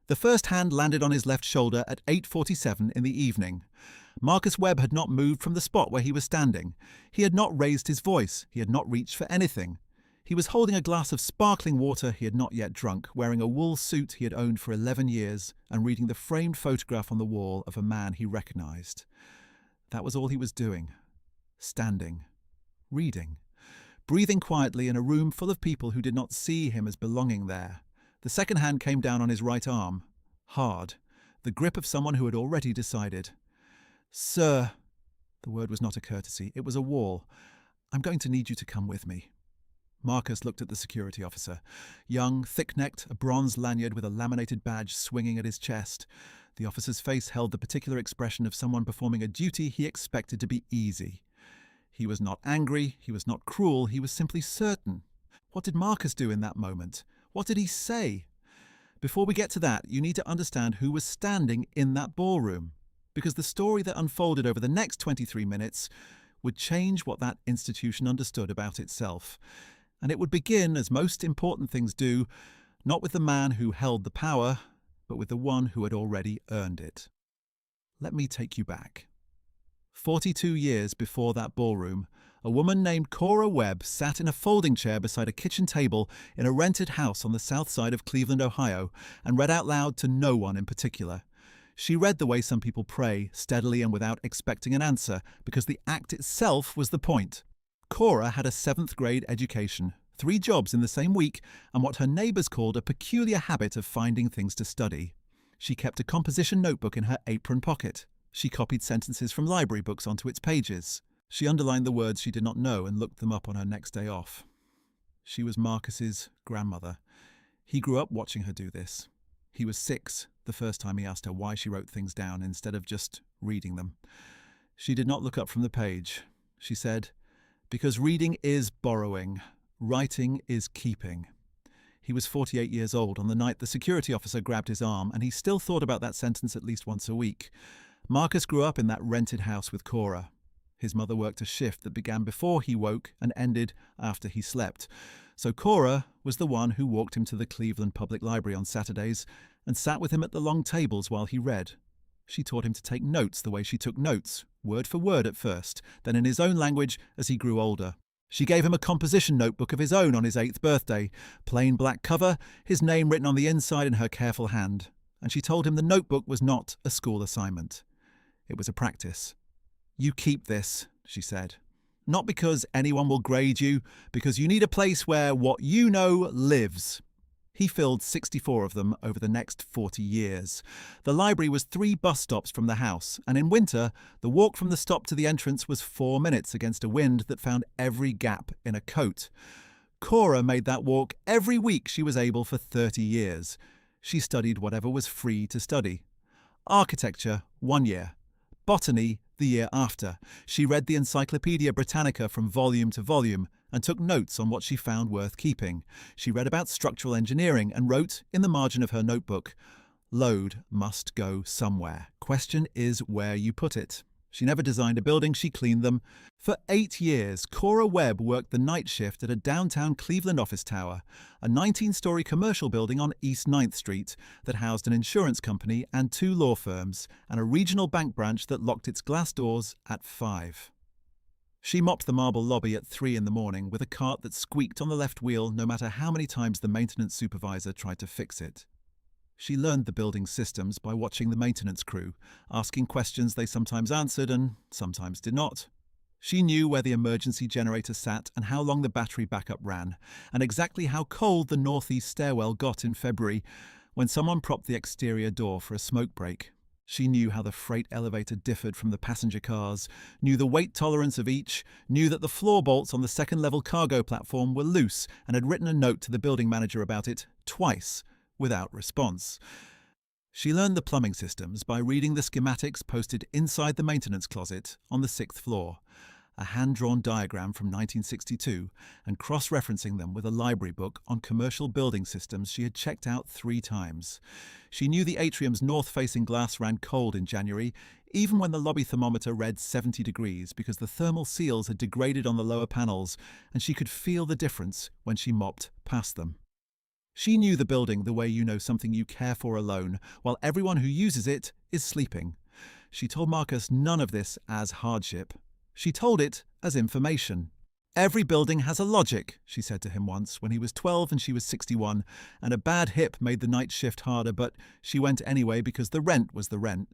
The first hand landed on his left shoulder at 8:47 in the evening. Marcus Webb had not moved from the spot where he was standing. He had not raised his voice. He had not reached for anything. He was holding a glass of sparkling water he had not yet drunk, wearing a wool suit he had owned for 11 years, and reading the framed photograph on the wall of a man he recognized. That was all he was doing. Standing. Reading. Breathing quietly in a room full of people who did not see him as belonging there. The second hand came down on his right arm. Hard. The grip of someone who had already decided. "Sir," the word was not a courtesy, it was a wall. "I'm going to need you to come with me." Marcus looked at the security officer. Young, thick-necked, a bronze lanyard with a laminated badge swinging at his chest. The officer's face held the particular expression of someone performing a duty he expected to be easy. He was not angry, he was not cruel, he was simply certain. What did Marcus do in that moment? What did he say? Before we get to that, you need to understand who was standing in that ballroom, because the story that unfolded over the next 23 minutes would change what that institution understood about itself. And it would begin, as most important things do, not with the man who held the power, but with the one who had already earned it. Let me take you back. 42 years before that ballroom, a woman named Cora Webb sat in a folding chair beside a kitchen table in a rented house on the south side of Cleveland, Ohio, and read out loud to no one in particular. She read the way some people pray, steadily and without expecting an answer, because the act itself was the point. Cora had a 7th grade education, 3 jobs in the same week, and what her neighbours called a peculiar habit of finding things to study. She kept a composition notebook in her apron pocket. She copied sentences from library books onto its pages. She underlined the words she did not know and looked them up on her next day off. She was Marcus's grandmother. He grew up watching her do this. He was 6 the first time he asked her why she wrote things down instead of just reading them. She did not look up from the page. She said, "Because reading is borrowing. Writing is keeping." He was 48 years old on the night the security officer grabbed his arm, and he still thought about that sentence at least once a week. Marcus grew up in that rented house with Cora. His mother worked a shift that began before he woke and ended after he slept. So Cora was the one who walked him to the Cleveland Public Library on Saturdays and sat with him at the long tables while he read. She taught him to take notes the way she took notes, word for word at first, then in his own language as he grew older. She gave him a composition notebook of his own on his 8th birthday, plain black cover, his name written on the inside in her careful hand. And she told him the notebook was not a school assignment. It was a practice. "You keep this," she said. "Not because anyone will grade you, because you need a place where what you know lives." He filled 64 of them over the next 40 years. The library was 3 bus stops from the house, and in winter, the walk from the stop to the entrance was 4 minutes against a wind that found every gap in a coat. Cora made that walk every week she was able for 30 years. She studied whatever was free to study. Architecture, 1 year. Botany, the year after. She read the Encyclopedia Britannica from volume to volume and took notes on what she found worth keeping. She read about structural engineering and wrote, in the margin of her notebook, "Load must go somewhere. Question is where you put it." She never designed a building, she cleaned them. For 8 years, Cora Webb worked the night shift at a downtown Cleveland office tower, a 19-story commercial building on East 9th Street that housed an insurance company and 2 law firms, and a regional bank branch that locked its glass doors at 5. She mopped the marble lobby at 3 in the morning with a cart that squeaked on the left wheel no matter how many times the maintenance supervisor tried to fix it. She learned the building's systems by watching the maintenance crew, asking questions they sometimes answered and sometimes did not. She knew where the emergency generator sat and how long the battery backup ran, and exactly how cold the northeast stairwell got in February when someone propped the exterior door for a smoke break. She knew how the freight elevator differed from the passenger cars, knew the weight tolerance of each, knew that the floor bolts on the second-level cargo platform were loose, and had written a note to the building manager about it twice, without response. She learned the plumbing systems by reading the schematics posted inside the maintenance closet on the 6th floor, a hand-drawn diagram from 1962, and cross-referencing them with a library book on commercial building systems she had checked out 3 times. She knew the atrium's north-facing glass ran cold in January, even when the lobby thermometer read 70 degrees because the thermal seals had degraded on the lower panels, and she could feel the difference when she mopped past them. She knew the building the way you know something you care for alone, while everyone who uses it is sleeping. She told Marcus none of this as hardship. She told it as information. "Every building has a logic," she said to him once when he was 12 and she was 61, and a bad hip made the night shift harder, but she went anyway because the rent was the rent.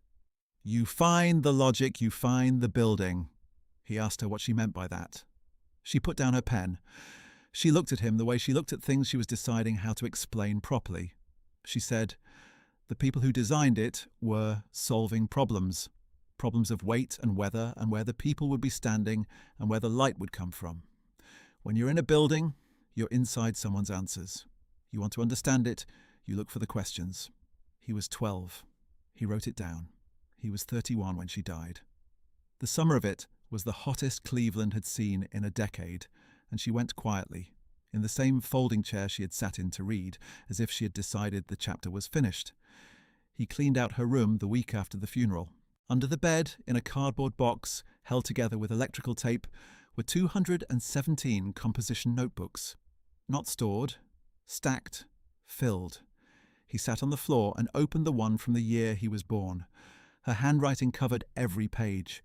"You find the logic, you find the building." He asked her what she meant by that. She put down her pen. She looked at him the way she looked at things she was deciding how to explain properly. She said, "The people who designed it were solving problems. Problems of weight and weather and where the people would be standing and where the light would come from. When you're in a building, you're inside someone's answers. You want to understand it, you look for the questions." He was 12. He wrote it down. He was 31 when she died. The summer of it was the hottest Cleveland had seen in a decade, and she went quietly, in the same folding chair she had sat in to read, as if she had decided the chapter was finished. He cleaned out her room the week after the funeral. Under the bed, in a cardboard box, held together with electrical tape, were 217 composition notebooks. Not stored, stacked, filled. He sat on the floor and opened the one from the year he was born. Her handwriting covered every page.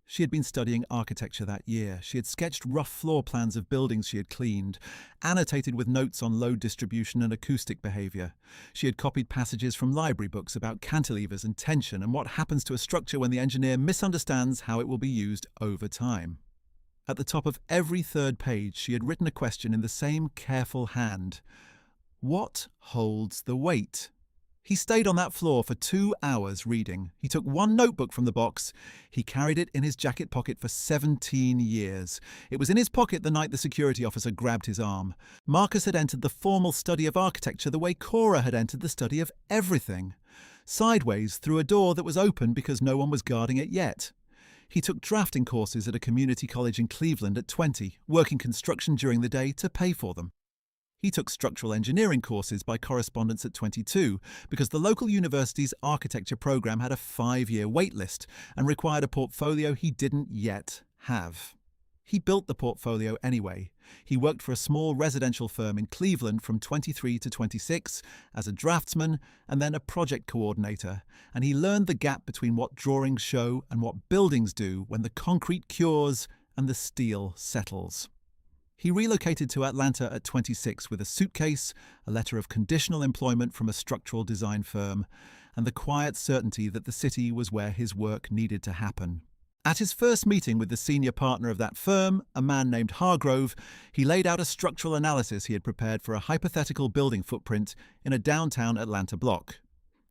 She had been studying architecture that year. She had sketched rough floor plans of buildings she had cleaned, annotated with notes on load distribution and acoustic behavior. She had copied passages from library books about cantilevers and tension and what happens to a structure when the engineer misunderstands how it will be used over time. At the top of every third page, she had written a question in the same careful hand. What holds the weight? He stayed on that floor for 2 hours reading. He took one notebook from the box. He carried it in his jacket pocket for 17 years. It was in his pocket the night the security officer grabbed his arm. Marcus had entered the formal study of architecture the way Cora had entered the study of everything. Sideways through a door that was open because no one was guarding it yet. He took drafting courses at a community college in Cleveland at 20, working construction during the day to pay for them. He took structural engineering courses by correspondence at 22 because the local university's architecture program had a 5-year wait list and required a portfolio he didn't yet have. He built the portfolio anyway. He worked for a small residential firm in Cleveland from 23 to 26 as a draftsman and then a project coordinator, and he learned the gap between what drawings show and what buildings do when the concrete cures and the steel settles. He relocated to Atlanta at 26 with a suitcase, a letter of conditional employment from a structural design firm, and the quiet certainty that the city was where his work needed to happen. At his first meeting with the senior partner of that firm, a man named Hargrove, he laid out a structural analysis he had prepared for a hypothetical building footprint in a downtown Atlanta block.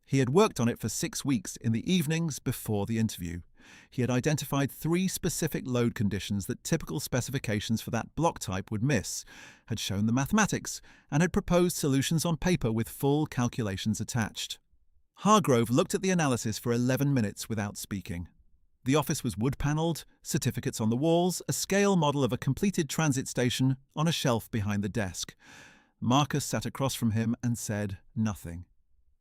He had worked on it for 6 weeks in the evenings before the interview. He had identified 3 specific load conditions that typical specifications for that block type would miss, had shown the mathematics, and had proposed solutions on paper with full calculations attached. Hargrove looked at the analysis for 11 minutes without speaking. The office was wood-panelled, certificates on the walls, a scale model of a completed transit station on a shelf behind the desk. Marcus sat across from him and said nothing.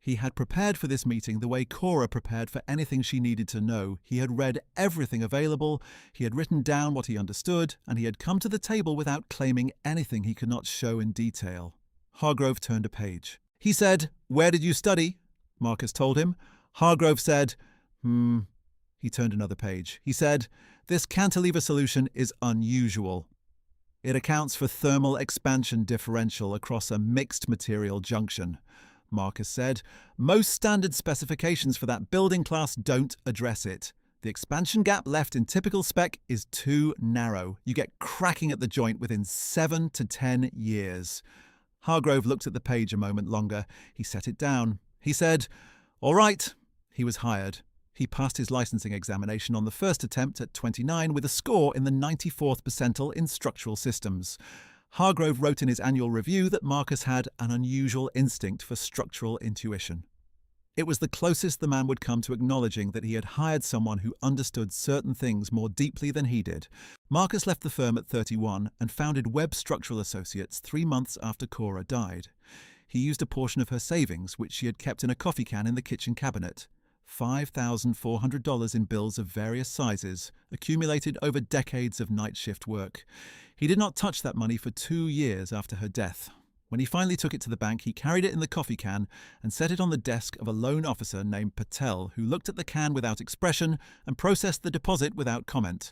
He had prepared for this meeting the way Cora prepared for anything she needed to know. He had read everything available, he had written down what he understood, and he had come to the table without claiming anything he could not show in detail. Hargrove turned a page. He said, "Where did you study?" Marcus told him. Hargrove said, He turned another page. He said, "This cantilever solution is unusual. It accounts for thermal expansion differential across a mixed material junction." Marcus said, "Most standard specifications for that building class don't address it. The expansion gap left in typical spec is too narrow. You get cracking at the joint within 7 to 10 years. Hargrove looked at the page a moment longer. He set it down. He said, "All right." He was hired. He passed his licensing examination on the first attempt at 29 with a score in the 94th percentile in structural systems. Hargrove wrote in his annual review that Marcus had an unusual instinct for structural intuition. It was the closest the man would come to acknowledging that he had hired someone who understood certain things more deeply than he did. Marcus left the firm at 31 and founded Webb Structural Associates 3 months after Cora died. He used a portion of her savings, which she had kept in a coffee can in the kitchen cabinet. $5,400 in bills of various sizes, accumulated over decades of night shift work. He did not touch that money for 2 years after her death. When he finally took it to the bank, he carried it in the coffee can and set it on the desk of a loan officer named Patel, who looked at the can without expression and processed the deposit without comment.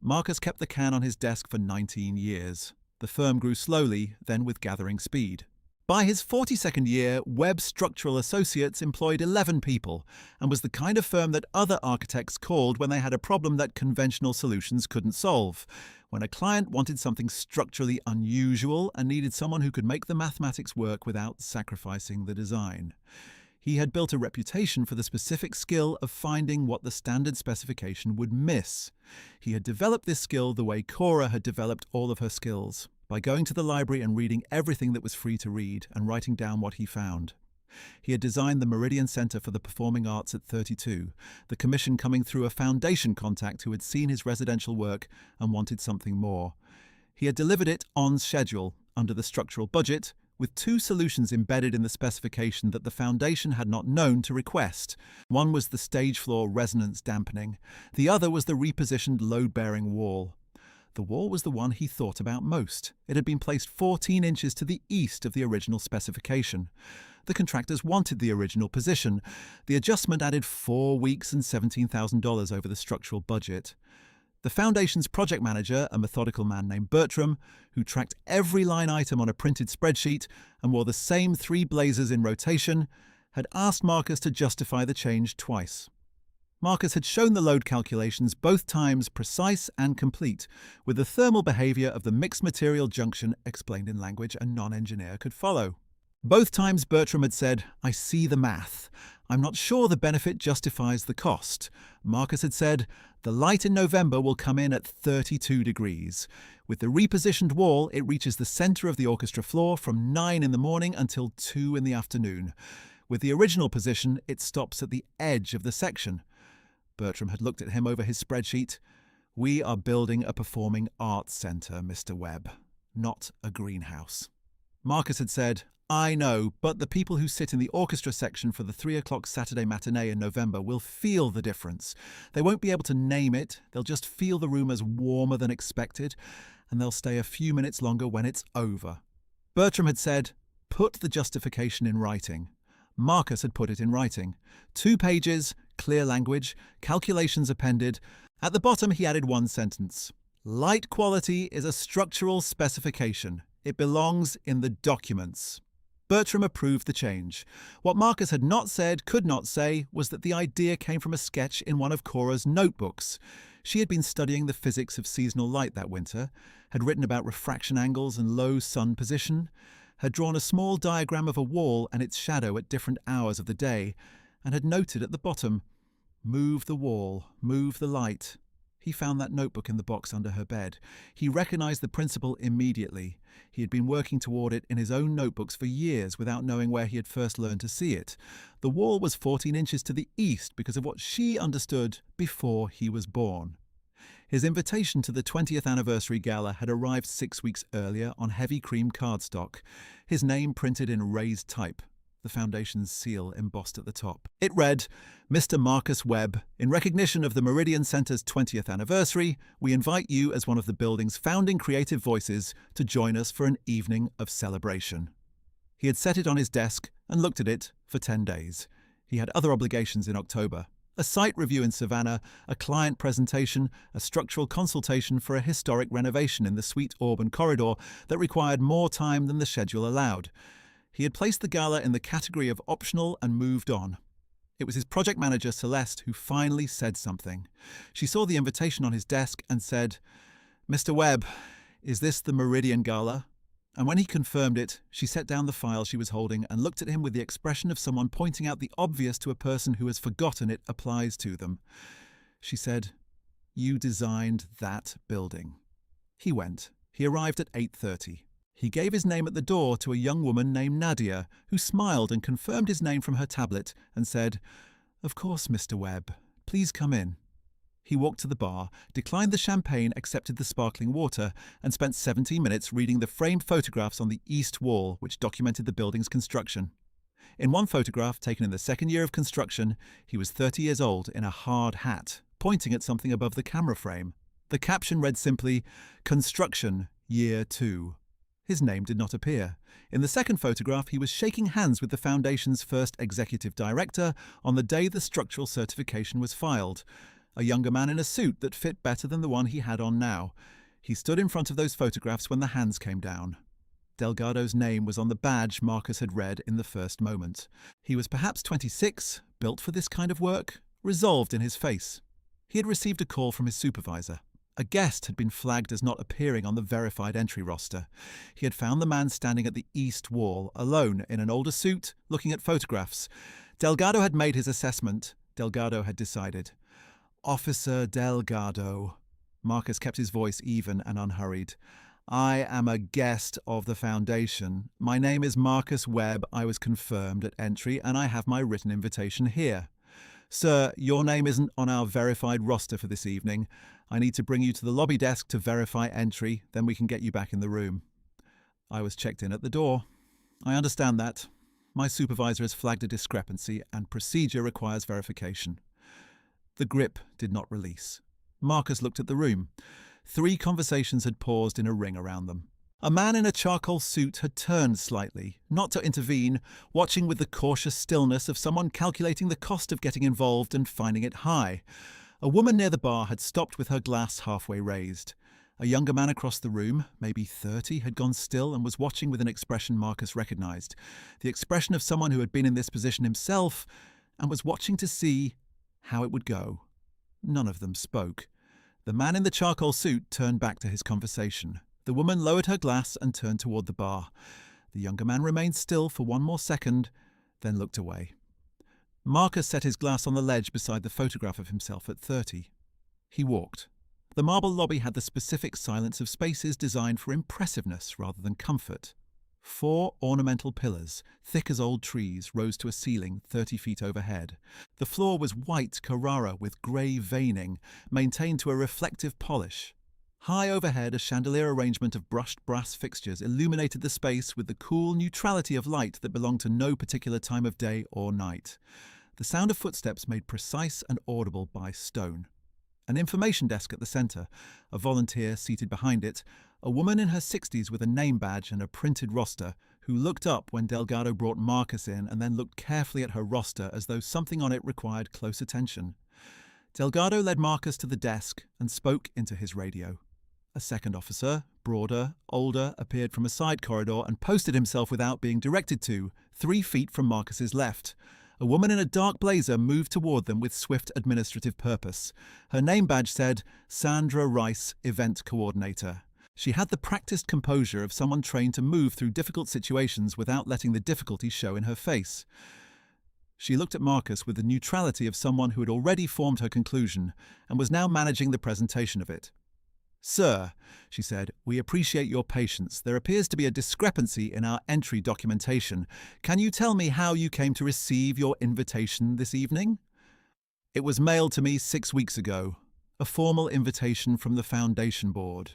Marcus kept the can on his desk for 19 years. The firm grew slowly, then with gathering speed. By his 42nd year, Webb Structural Associates employed 11 people and was the kind of firm that other architects called when they had a problem that conventional solutions couldn't solve. When a client wanted something structurally unusual and needed someone who could make the mathematics work without sacrificing the design. He had built a reputation for the specific skill of finding what the standard specification would miss. He had developed this skill the way Cora had developed all of her skills, by going to the library and reading everything that was free to read and writing down what he found. He had designed the Meridian Center for the Performing Arts at 32, the commission coming through a foundation contact who had seen his residential work and wanted something more. He had delivered it on schedule, under the structural budget, with 2 solutions embedded in the specification that the foundation had not known to request. One was the stage floor resonance dampening. The other was the repositioned load-bearing wall. The wall was the one he thought about most. It had been placed 14 inches to the east of the original specification. The contractors wanted the original position. The adjustment added 4 weeks and $17,000 over the structural budget. The foundation's project manager, a methodical man named Bertram, who tracked every line item on a printed spreadsheet and wore the same 3 blazers in rotation, had asked Marcus to justify the change twice. Marcus had shown the load calculations both times precise and complete, with the thermal behavior of the mixed material junction explained in language a non-engineer could follow. Both times Bertram had said, "I see the math. I'm not sure the benefit justifies the cost." Marcus had said, "The light in November will come in at 32 degrees. With the repositioned wall, it reaches the center of the orchestra floor from 9 in the morning until 2 in the afternoon. With the original position, it stops at the edge of the section." Bertram had looked at him over his spreadsheet. "We are building a performing arts centre, Mr. Webb, not a greenhouse." Marcus had said, "I know, but the people who sit in the orchestra section for the 3 o'clock Saturday matinee in November will feel the difference. They won't be able to name it, they'll just feel the room as warmer than expected, and they'll stay a few minutes longer when it's over." Bertram had said, "Put the justification in writing." Marcus had put it in writing. 2 pages, clear language, calculations appended. At the bottom he added 1 sentence. "Light quality is a structural specification. It belongs in the documents." Bertram approved the change. What Marcus had not said, could not say, was that the idea came from a sketch in one of Cora's notebooks. She had been studying the physics of seasonal light that winter, had written about refraction angles and low sun position, had drawn a small diagram of a wall and its shadow at different hours of the day, and had noted at the bottom, "Move the wall, move the light." He found that notebook in the box under her bed. He recognized the principle immediately. He had been working toward it in his own notebooks for years without knowing where he had first learned to see it. The wall was 14 inches to the east because of what she understood before he was born. His invitation to the 20th anniversary gala had arrived 6 weeks earlier on heavy cream cardstock, his name printed in raised type, the foundation's seal embossed at the top. It read, "Mr. Marcus Webb, in recognition of the Meridian Center's 20th anniversary, we invite you as one of the building's founding creative voices to join us for an evening of celebration." He had set it on his desk and looked at it for 10 days. He had other obligations in October. A site review in Savannah, a client presentation, a structural consultation for a historic renovation in the Sweet Auburn corridor that required more time than the schedule allowed. He had placed the gala in the category of optional and moved on. It was his project manager, Celeste, who finally said something. She saw the invitation on his desk and said, "Mr. Webb, is this the Meridian Gala?" And when he confirmed it, she set down the file she was holding and looked at him with the expression of someone pointing out the obvious to a person who has forgotten it applies to them. She said, "You designed that building." He went. He arrived at 8:30. He gave his name at the door to a young woman named Nadia, who smiled and confirmed his name from her tablet and said, "Of course, Mr. Webb. Please come in." He walked to the bar, declined the champagne, accepted the sparkling water, and spent 17 minutes reading the framed photographs on the east wall which documented the building's construction. In one photograph, taken in the second year of construction, he was 30 years old in a hard hat, pointing at something above the camera frame. The caption read simply, "Construction, Year 2." His name did not appear. In the second photograph, he was shaking hands with the Foundation's first executive director on the day the structural certification was filed, a younger man in a suit that fit better than the one he had on now. He stood in front of those photographs when the hands came down. Delgado's name was on the badge Marcus had read in the first moment. He was perhaps 26, built for this kind of work, resolved in his face. He had received a call from his supervisor. A guest had been flagged as not appearing on the verified entry roster. He had found the man standing at the east wall, alone, in an older suit, looking at photographs. Delgado had made his assessment. Delgado had decided. Officer Delgado. Marcus kept his voice even and unhurried. I am a guest of the Foundation. My name is Marcus Webb. I was confirmed at entry, and I have my written invitation here. Sir, your name isn't on our verified roster for this evening. I need to bring you to the lobby desk to verify entry, then we can get you back in the room. I was checked in at the door. I understand that. My supervisor has flagged a discrepancy, and procedure requires verification. The grip did not release. Marcus looked at the room. 3 conversations had paused in a ring around them. A man in a charcoal suit had turned slightly, not to intervene, watching with the cautious stillness of someone calculating the cost of getting involved and finding it high. A woman near the bar had stopped with her glass halfway raised. A younger man across the room, maybe 30, had gone still and was watching with an expression Marcus recognized. The expression of someone who had been in this position himself and was watching to see how it would go. None of them spoke. The man in the charcoal suit turned back to his conversation. The woman lowered her glass and turned toward the bar. The younger man remained still for 1 more second, then looked away. Marcus set his glass on the ledge beside the photograph of himself at 30. He walked. The marble lobby had the specific silence of spaces designed for impressiveness rather than comfort. 4 ornamental pillars, thick as old trees, rose to a ceiling 30 feet overhead. The floor was white Carrara with grey veining, maintained to a reflective polish. High overhead, a chandelier arrangement of brushed brass fixtures illuminated the space with the cool neutrality of light that belonged to no particular time of day or night. The sound of footsteps made precise and audible by stone. An information desk at the centre, a volunteer seated behind it, a woman in her 60s with a name badge and a printed roster, who looked up when Delgado brought Marcus in and then looked carefully at her roster as though something on it required close attention. Delgado led Marcus to the desk and spoke into his radio. A second officer, broader, older, appeared from a side corridor and posted himself without being directed to, 3 feet from Marcus's left. A woman in a dark blazer moved toward them with swift administrative purpose. Her name badge said, Sandra Rice, Event Coordinator. She had the practiced composure of someone trained to move through difficult situations without letting the difficulty show in her face. She looked at Marcus with the neutrality of someone who had already formed her conclusion and was now managing the presentation of it. Sir, she said, we appreciate your patience. There appears to be a discrepancy in our entry documentation. Can you tell me how you came to receive your invitation this evening? It was mailed to me 6 weeks ago. A formal invitation from the Foundation Board.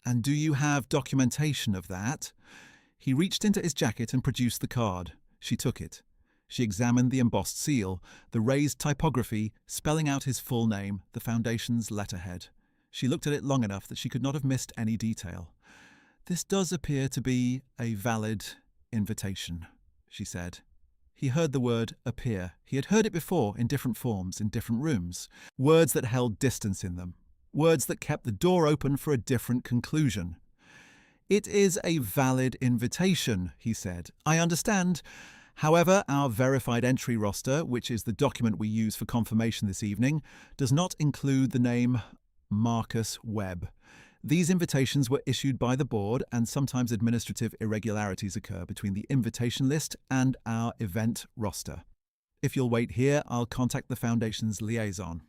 And do you have documentation of that? He reached into his jacket and produced the card. She took it. She examined the embossed seal, the raised typography, spelling out his full name, the Foundation's letterhead. She looked at it long enough that she could not have missed any detail. This does appear to be a valid invitation, she said. He heard the word appear. He had heard it before in different forms, in different rooms. Words that held distance in them. Words that kept the door open for a different conclusion. It is a valid invitation, he said. I understand. However, our verified entry roster, which is the document we use for confirmation this evening, does not include the name Marcus Webb. These invitations were issued by the board, and sometimes administrative irregularities occur between the invitation list and our event roster. If you'll wait here, I'll contact the Foundation's liaison.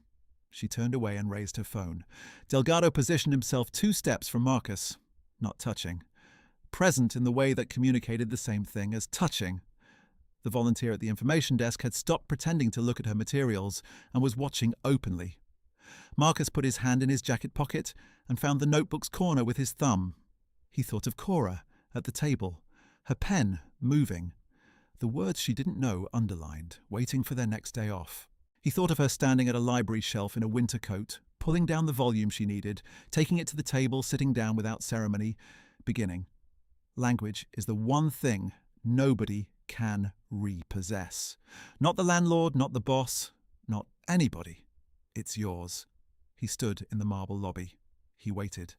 She turned away and raised her phone. Delgado positioned himself 2 steps from Marcus, not touching. Present in the way that communicated the same thing as touching. The volunteer at the information desk had stopped pretending to look at her materials and was watching openly. Marcus put his hand in his jacket pocket and found the notebook's corner with his thumb. He thought of Cora, at the table, her pen moving, the words she didn't know underlined, waiting for their next day off. He thought of her standing at a library shelf in a winter coat, pulling down the volume she needed, taking it to the table, sitting down without ceremony, beginning. Language is the one thing nobody can repossess. Not the landlord, not the boss, not anybody. It's yours. He stood in the marble lobby. He waited.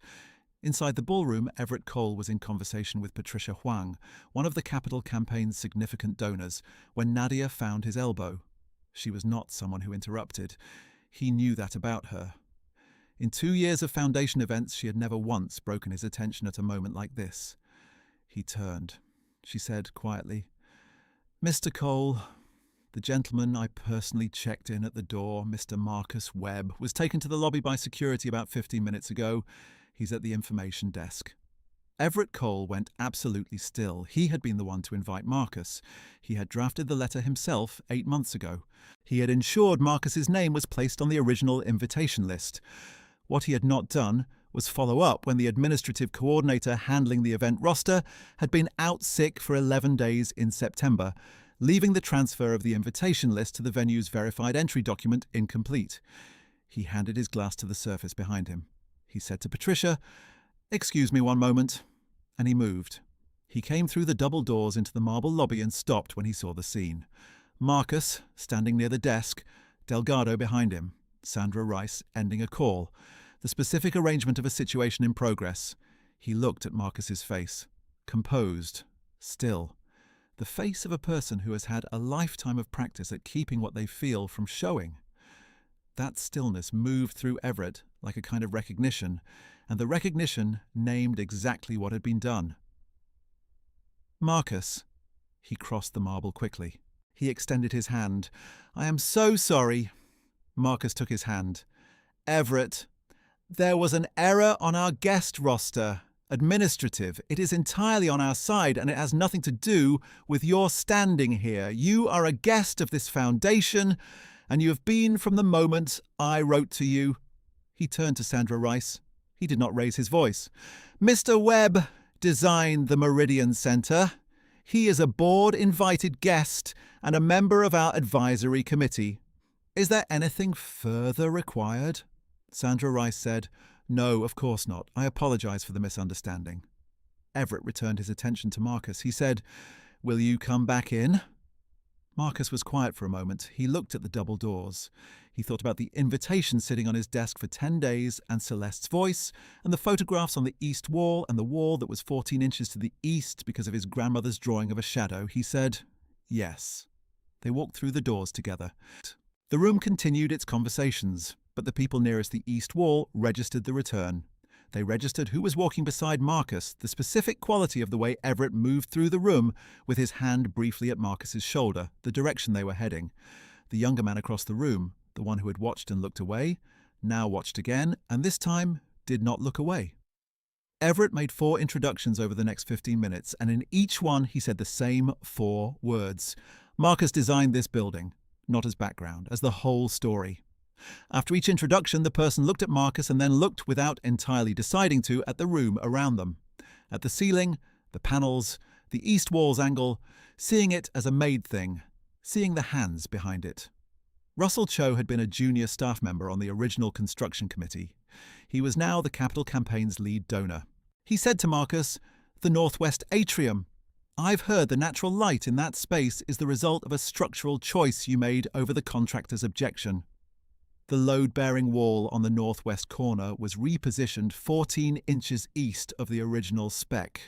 Inside the ballroom, Everett Cole was in conversation with Patricia Huang, one of the Capital Campaign's significant donors, when Nadia found his elbow. She was not someone who interrupted. He knew that about her. In 2 years of foundation events, she had never once broken his attention at a moment like this. He turned. She said quietly, "Mr. Cole, the gentleman I personally checked in at the door, Mr. Marcus Webb, was taken to the lobby by security about 15 minutes ago. He's at the information desk." Everett Cole went absolutely still. He had been the one to invite Marcus. He had drafted the letter himself 8 months ago. He had ensured Marcus's name was placed on the original invitation list. What he had not done was follow up when the administrative coordinator handling the event roster had been out sick for 11 days in September, leaving the transfer of the invitation list to the venue's verified entry document incomplete. He handed his glass to the surface behind him. He said to Patricia, "Excuse me one moment," and he moved. He came through the double doors into the marble lobby and stopped when he saw the scene. Marcus, standing near the desk, Delgado behind him, Sandra Rice ending a call, the specific arrangement of a situation in progress. He looked at Marcus's face, composed, still, the face of a person who has had a lifetime of practice at keeping what they feel from showing. That stillness moved through Everett like a kind of recognition, and the recognition named exactly what had been done. "Marcus." He crossed the marble quickly. He extended his hand. "I am so sorry." Marcus took his hand. "Everett, there was an error on our guest roster. Administrative. It is entirely on our side, and it has nothing to do with your standing here. You are a guest of this foundation, and you have been from the moment I wrote to you." He turned to Sandra Rice. He did not raise his voice. "Mr. Webb designed the Meridian Center. He is a board-invited guest and a member of our advisory committee. Is there anything further required?" Sandra Rice said, "No, of course not. I apologize for the misunderstanding." Everett returned his attention to Marcus. He said, "Will you come back in?" Marcus was quiet for a moment. He looked at the double doors. He thought about the invitation sitting on his desk for 10 days and Celeste's voice, and the photographs on the east wall and the wall that was 14 inches to the east because of his grandmother's drawing of a shadow. He said, "Yes." They walked through the doors together. The room continued its conversations, but the people nearest the east wall registered the return. They registered who was walking beside Marcus, the specific quality of the way Everett moved through the room with his hand briefly at Marcus's shoulder, the direction they were heading. The younger man across the room, the one who had watched and looked away, now watched again, and this time did not look away. Everett made 4 introductions over the next 15 minutes, and in each one he said the same 4 words. Marcus designed this building, not as background, as the whole story. After each introduction, the person looked at Marcus and then looked, without entirely deciding to, at the room around them. At the ceiling, the panels, the east wall's angle, seeing it as a made thing, seeing the hands behind it. Russell Cho had been a junior staff member on the original construction committee. He was now the Capital Campaign's lead donor. He said to Marcus, "The northwest atrium. I've heard the natural light in that space is the result of a structural choice you made over the contractor's objection." The load-bearing wall on the northwest corner was repositioned 14 inches east of the original spec,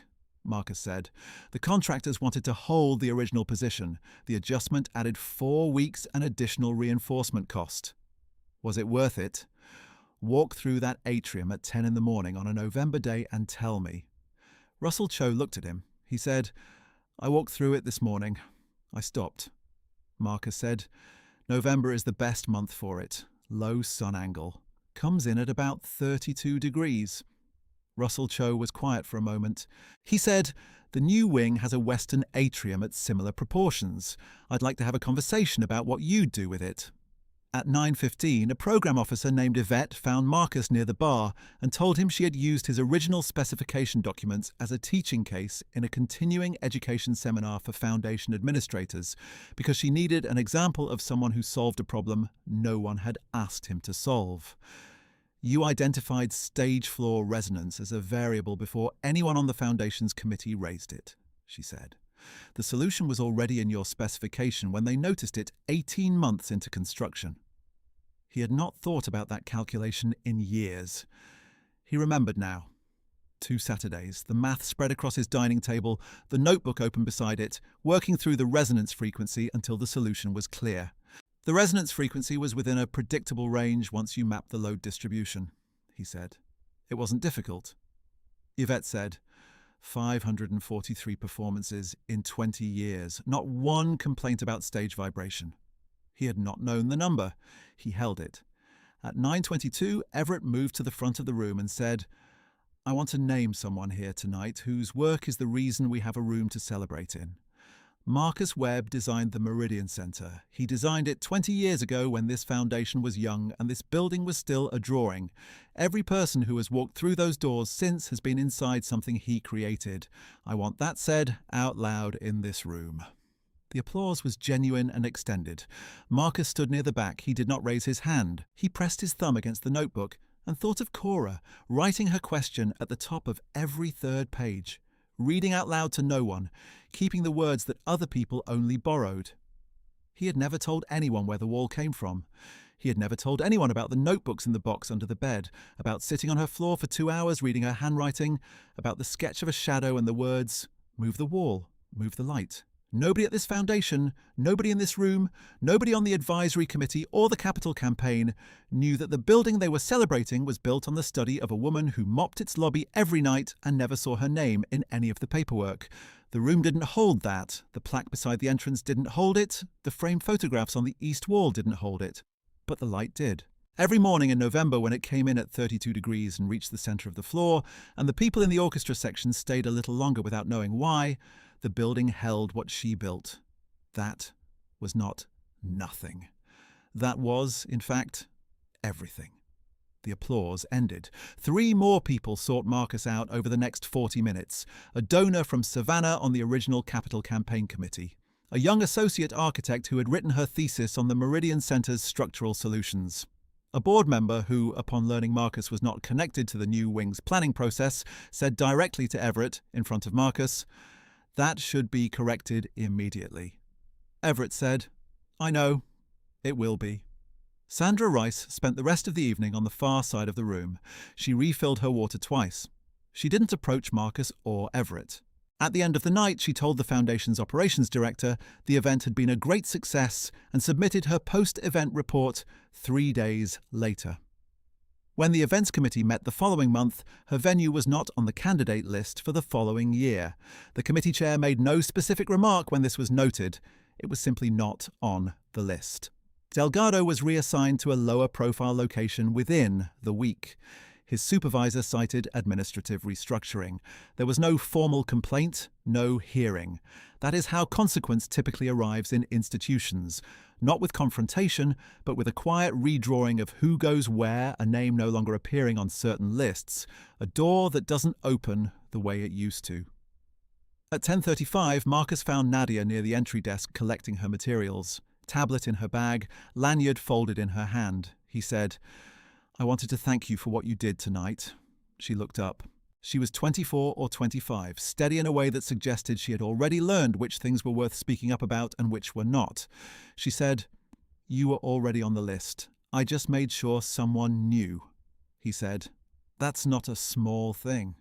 Marcus said. The contractors wanted to hold the original position. The adjustment added 4 weeks and additional reinforcement cost. Was it worth it? Walk through that atrium at 10 in the morning on a November day and tell me. Russell Cho looked at him. He said, "I walked through it this morning. I stopped." Marcus said, "November is the best month for it. Low sun angle. Comes in at about 32 degrees. Russell Cho was quiet for a moment. He said, "The new wing has a western atrium at similar proportions. I'd like to have a conversation about what you'd do with it." At 9:15, a program officer named Yvette found Marcus near the bar and told him she had used his original specification documents as a teaching case in a continuing education seminar for foundation administrators because she needed an example of someone who solved a problem no one had asked him to solve. You identified stage floor resonance as a variable before anyone on the Foundation's committee raised it, she said. The solution was already in your specification when they noticed it 18 months into construction. He had not thought about that calculation in years. He remembered now. 2 Saturdays, the math spread across his dining table, the notebook open beside it, working through the resonance frequency until the solution was clear. The resonance frequency was within a predictable range once you mapped the load distribution, he said. It wasn't difficult. Yvette said, 543 performances in 20 years, not one complaint about stage vibration. He had not known the number. He held it. At 9:22, Everett moved to the front of the room and said, I want to name someone here tonight whose work is the reason we have a room to celebrate in. Marcus Webb designed the Meridian Center. He designed it 20 years ago when this foundation was young and this building was still a drawing. Every person who has walked through those doors since has been inside something he created. I want that said out loud in this room. The applause was genuine and extended. Marcus stood near the back. He did not raise his hand. He pressed his thumb against the notebook and thought of Cora, writing her question at the top of every third page, reading out loud to no one, keeping the words that other people only borrowed. He had never told anyone where the wall came from. He had never told anyone about the notebooks in the box under the bed, about sitting on her floor for 2 hours reading her handwriting, about the sketch of a shadow and the words, move the wall, move the light. Nobody at this foundation, nobody in this room, nobody on the advisory committee or the capital campaign knew that the building they were celebrating was built on the study of a woman who mopped its lobby every night and never saw her name in any of the paperwork. The room didn't hold that. The plaque beside the entrance didn't hold it. The framed photographs on the east wall didn't hold it. But the light did. Every morning in November when it came in at 32 degrees and reached the center of the floor, and the people in the orchestra section stayed a little longer without knowing why, the building held what she built. That was not nothing. That was, in fact, everything. The applause ended. 3 more people sought Marcus out over the next 40 minutes. A donor from Savannah on the original Capital Campaign Committee. A young associate architect who had written her thesis on the Meridian Center's structural solutions. A board member who, upon learning Marcus was not connected to the new wing's planning process, said directly to Everett, in front of Marcus, that should be corrected immediately. Everett said, I know. It will be. Sandra Rice spent the rest of the evening on the far side of the room. She refilled her water twice. She didn't approach Marcus or Everett. At the end of the night, she told the Foundation's operations director the event had been a great success and submitted her post-event report 3 days later. When the events committee met the following month, her venue was not on the candidate list for the following year. The committee chair made no specific remark when this was noted. It was simply not on the list. Delgado was reassigned to a lower-profile location within the week. His supervisor cited administrative restructuring. There was no formal complaint, no hearing. That is how consequence typically arrives in institutions. Not with confrontation, but with a quiet redrawing of who goes where, a name no longer appearing on certain lists, a door that doesn't open the way it used to. At 10:35, Marcus found Nadia near the entry desk collecting her materials. Tablet in her bag, lanyard folded in her hand. He said, I wanted to thank you for what you did tonight. She looked up. She was 24 or 25, steady in a way that suggested she had already learned which things were worth speaking up about and which were not. She said, You were already on the list. I just made sure someone knew. He said, That's not a small thing.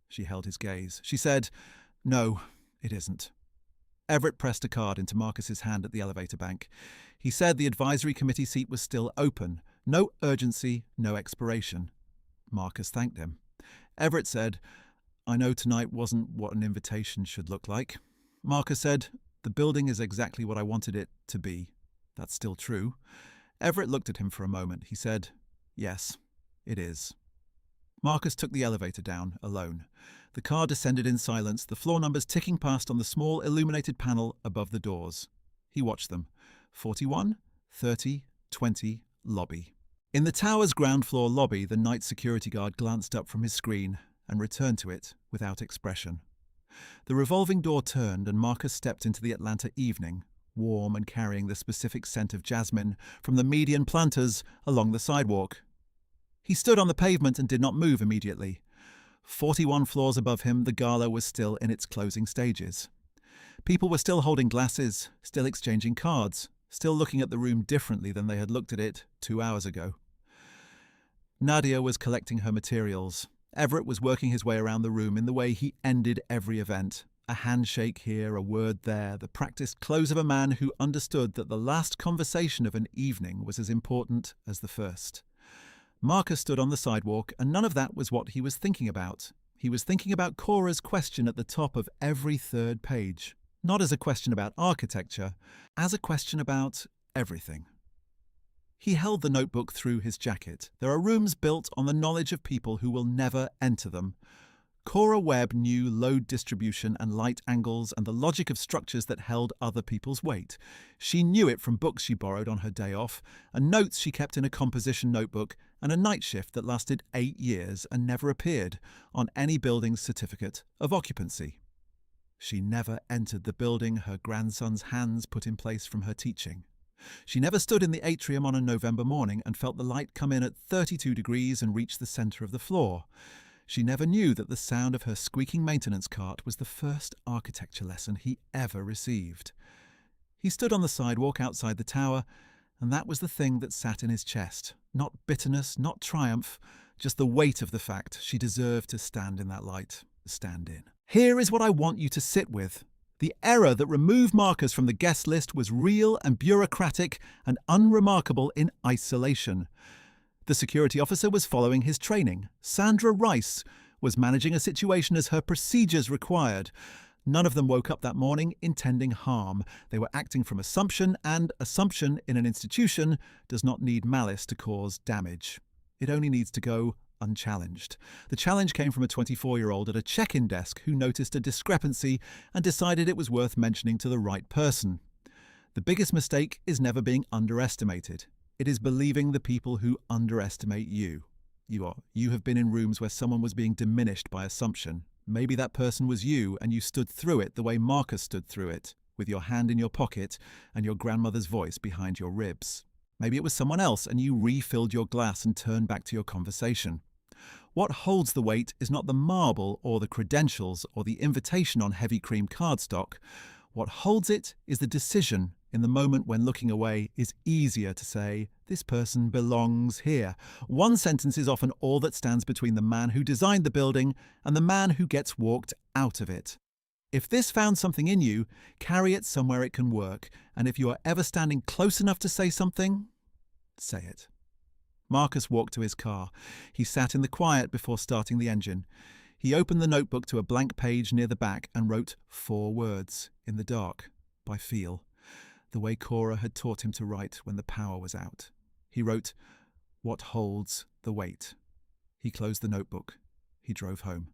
She held his gaze. She said, No, it isn't. Everett pressed a card into Marcus's hand at the elevator bank. He said the advisory committee seat was still open. No urgency, no expiration. Marcus thanked him. Everett said, I know tonight wasn't what an invitation should look like. Marcus said, The building is exactly what I wanted it to be. That's still true. Everett looked at him for a moment. He said, Yes, it is. Marcus took the elevator down, alone. The car descended in silence, the floor numbers ticking past on the small illuminated panel above the doors. He watched them. 41, 30, 20, lobby. In the tower's ground floor lobby, the night security guard glanced up from his screen and returned to it without expression. The revolving door turned and Marcus stepped into the Atlanta evening, warm and carrying the specific scent of jasmine from the median planters along the sidewalk. He stood on the pavement and did not move immediately. 41 floors above him, the Gala was still in its closing stages. People were still holding glasses, still exchanging cards, still looking at the room differently than they had looked at it 2 hours ago. Nadia was collecting her materials. Everett was working his way around the room in the way he ended every event. A handshake here, a word there, the practiced close of a man who understood that the last conversation of an evening was as important as the first. Marcus stood on the sidewalk, and none of that was what he was thinking about. He was thinking about Cora's question at the top of every third page. Not as a question about architecture, as a question about everything. He held the notebook through his jacket. There are rooms built on the knowledge of people who will never enter them. Cora Webb knew load distribution and light angles and the logic of structures that held other people's weight. She knew it from books she borrowed on her day off, and notes she kept in a composition notebook, and a night shift that lasted 8 years and never appeared on any building's certificate of occupancy. She never entered the building her grandson's hands put in place from her teaching. She never stood in the atrium on a November morning and felt the light come in at 32 degrees and reach the centre of the floor. She never knew that the sound of her squeaking maintenance cart was the first architecture lesson he ever received. He stood on the sidewalk outside the tower, and that was the thing that sat in his chest. Not bitterness, not triumph, just the weight of the fact she deserved to stand in that light. Stand in. Here is what I want you to sit with. The error that removed Marcus from the guest list was real and bureaucratic and unremarkable in isolation. The security officer was following his training. Sandra Rice was managing a situation as her procedures required. None of them woke up that morning intending harm. They were acting from assumption, and assumption in an institution does not need malice to cause damage. It only needs to go unchallenged. The challenge came from a 24-year-old at a check-in desk who noticed a discrepancy and decided it was worth mentioning to the right person. The biggest mistake is never being underestimated. It is believing the people who underestimate you. You have been in rooms where someone was being diminished by assumption. Maybe that person was you, and you stood through it the way Marcus stood through it, with your hand in your pocket and your grandmother's voice behind your ribs. Maybe it was someone else, and you refilled your glass and turned back to your conversation. What holds the weight is not the marble or the credentials or the invitation on heavy cream cardstock. What holds it is the decision in the moment when looking away is easier to say, this person belongs here. One sentence is often all that stands between the man who designed the building and the man who gets walked out of it. If this found something in you, carry it somewhere it can work, and if you are ever standing close enough to say something, say it. Marcus walked to his car. He sat in the quiet before starting the engine. He opened the notebook to a blank page near the back and wrote 4 words, in the dark, by feel, the way Cora had taught him to write when the power was out. He wrote, "What holds the weight?" He closed the notebook. He drove home.